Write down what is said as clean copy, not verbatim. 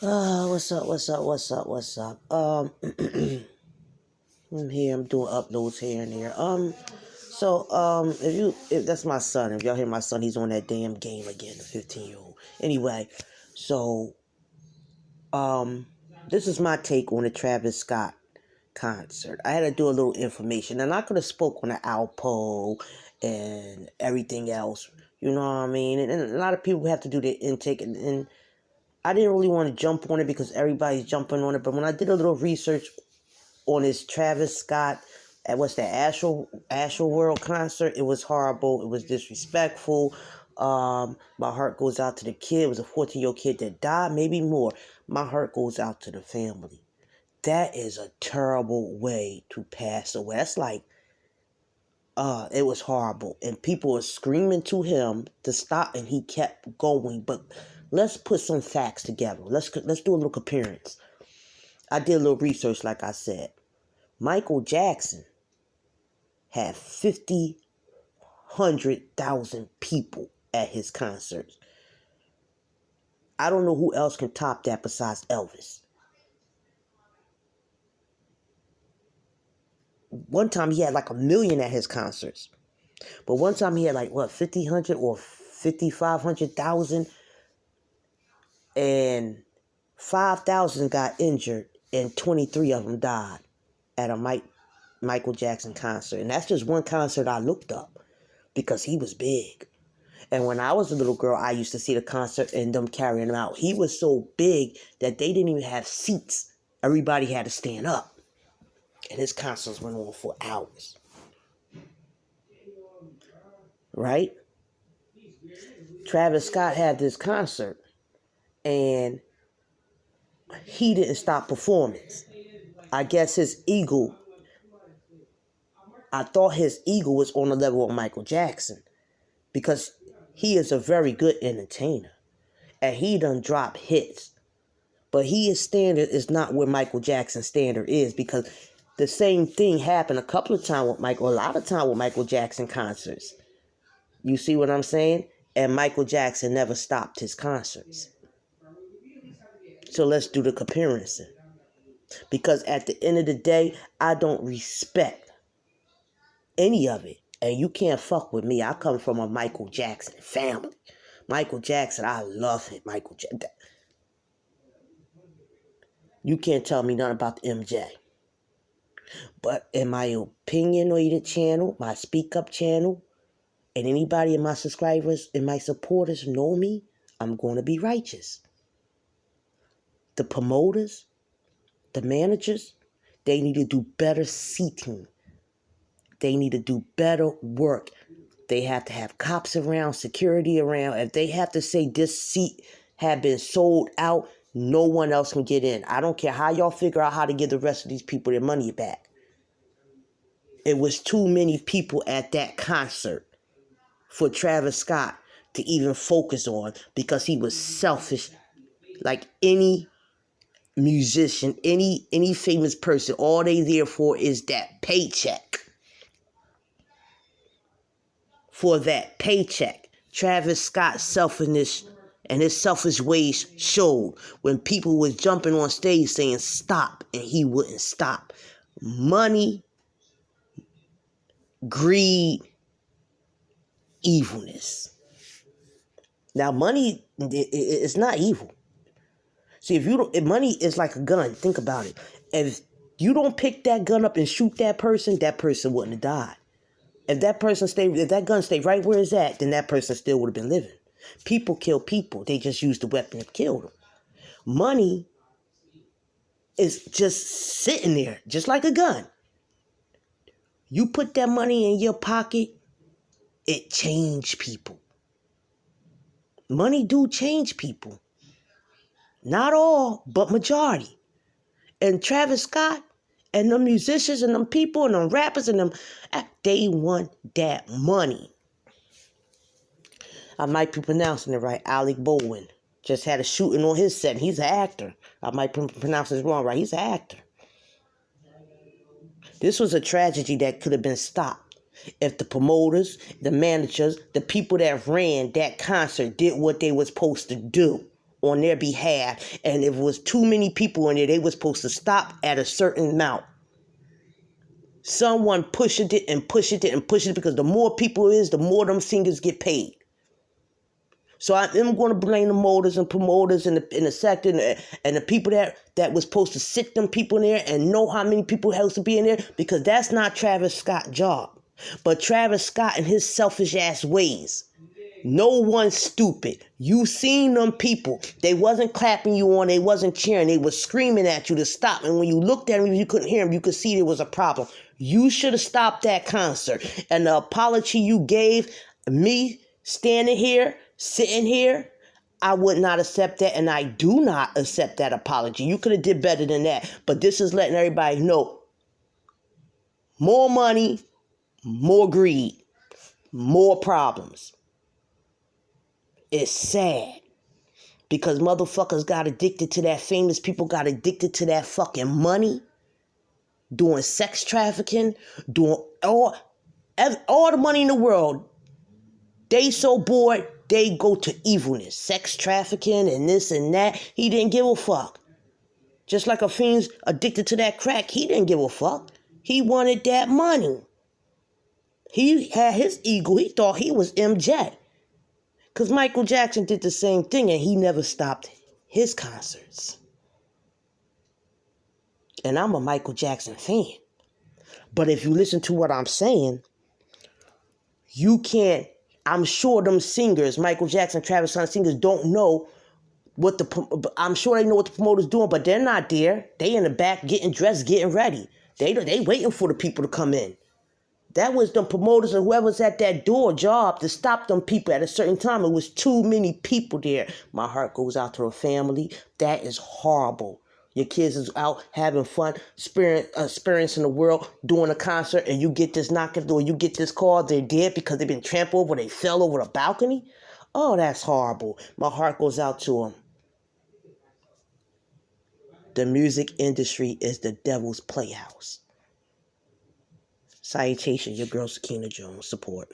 What's up? I'm here. I'm doing uploads here and there. If that's my son, if y'all hear my son, he's on that damn game again, the 15-year-old. Anyway, so um, this is my take on the Travis Scott concert. I had to do a little information, and I could have spoke on the Alpo and everything else. You know what I mean? And a lot of people have to do their intake, and I didn't really want to jump on it because everybody's jumping on it. But when I did a little research on his Travis Scott at what's that Astro World concert, it was horrible. It was disrespectful. My heart goes out to the kid. It was a 14-year-old kid that died, maybe more. My heart goes out to the family. That is a terrible way to pass away. That's like, it was horrible. And people were screaming to him to stop, and he kept going. But let's put some facts together. Let's do a little comparison. I did a little research, like I said. Michael Jackson had 100,000 people at his concerts. I don't know who else can top that besides Elvis. One time he had like 1 million at his concerts. But one time he had like, 500 or 500,000, and 5,000 got injured and 23 of them died at a Michael Jackson concert. And that's just one concert I looked up because he was big. And when I was a little girl, I used to see the concert and them carrying him out. He was so big that they didn't even have seats. Everybody had to stand up. And his concerts went on for hours. Right? Travis Scott had this concert, and he didn't stop performance. I guess his ego, I thought his ego was on the level of Michael Jackson, because he is a very good entertainer, and he done dropped hits. But his standard is not where Michael Jackson's standard is, because the same thing happened a lot of time with Michael Jackson concerts. You see what I'm saying? And Michael Jackson never stopped his concerts. So let's do the comparison. Because at the end of the day, I don't respect any of it. And you can't fuck with me. I come from a Michael Jackson family. Michael Jackson, I love him. Michael Jackson. You can't tell me nothing about the MJ. But in my opinionated channel, my Speak Up channel, and anybody in my subscribers and my supporters know me, I'm going to be righteous. The promoters, the managers, they need to do better seating. They need to do better work. They have to have cops around, security around. If they have to say this seat had been sold out, no one else can get in. I don't care how y'all figure out how to give the rest of these people their money back. It was too many people at that concert for Travis Scott to even focus on, because he was selfish. Like any musician, any famous person, all they there for is that paycheck. For that paycheck. Travis Scott's selfishness and his selfish ways showed when people was jumping on stage saying stop, and he wouldn't stop. Money, greed, evilness. Now, money is not evil. See, if money is like a gun, think about it. If you don't pick that gun up and shoot that person wouldn't have died. If that gun stayed right where it's at, then that person still would have been living. People kill people. They just use the weapon to kill them. Money is just sitting there, just like a gun. You put that money in your pocket, it changed people. Money do change people. Not all, but majority. And Travis Scott and them musicians and them people and them rappers and them, they want that money. I might be pronouncing it right. Alec Baldwin just had a shooting on his set. He's an actor. I might pronounce this wrong, right? He's an actor. This was a tragedy that could have been stopped if the promoters, the managers, the people that ran that concert did what they were supposed to do. on their behalf, and if it was too many people in there, they were supposed to stop at a certain amount. Someone pushed it and pushed it and pushed it, because the more people is, the more them singers get paid. So I'm going to blame the molders and promoters in the sector and the people that was supposed to sit them people in there and know how many people has to be in there, because that's not Travis Scott's job. But Travis Scott and his selfish ass ways. No one's stupid. You seen them people. They wasn't clapping you on. They wasn't cheering. They was screaming at you to stop. And when you looked at them, you couldn't hear them. You could see there was a problem. You should have stopped that concert. And the apology you gave me standing here, sitting here, I would not accept that, and I do not accept that apology. You could have did better than that. But this is letting everybody know. More money, more greed, more problems. It's sad. Because motherfuckers got addicted to that. Famous people got addicted to that fucking money. Doing sex trafficking. Doing all the money in the world. They so bored, they go to evilness. Sex trafficking and this and that. He didn't give a fuck. Just like a fiend's addicted to that crack. He didn't give a fuck. He wanted that money. He had his ego. He thought he was MJ. Because Michael Jackson did the same thing, and he never stopped his concerts. And I'm a Michael Jackson fan. But if you listen to what I'm saying, you can't. I'm sure them singers, Michael Jackson, Travis Scott singers, don't know what I'm sure they know what the promoter's doing, but they're not there. They in the back getting dressed, getting ready. They waiting for the people to come in. That was them promoters and whoever's at that door job to stop them people at a certain time. It was too many people there. My heart goes out to the family. That is horrible. Your kids is out having fun, experiencing the world, doing a concert, and you get this knock at the door, you get this call, they're dead because they've been trampled over, they fell over the balcony. Oh, that's horrible. My heart goes out to them. The music industry is the devil's playhouse. Salutation, your girl Sakina Jones. Support.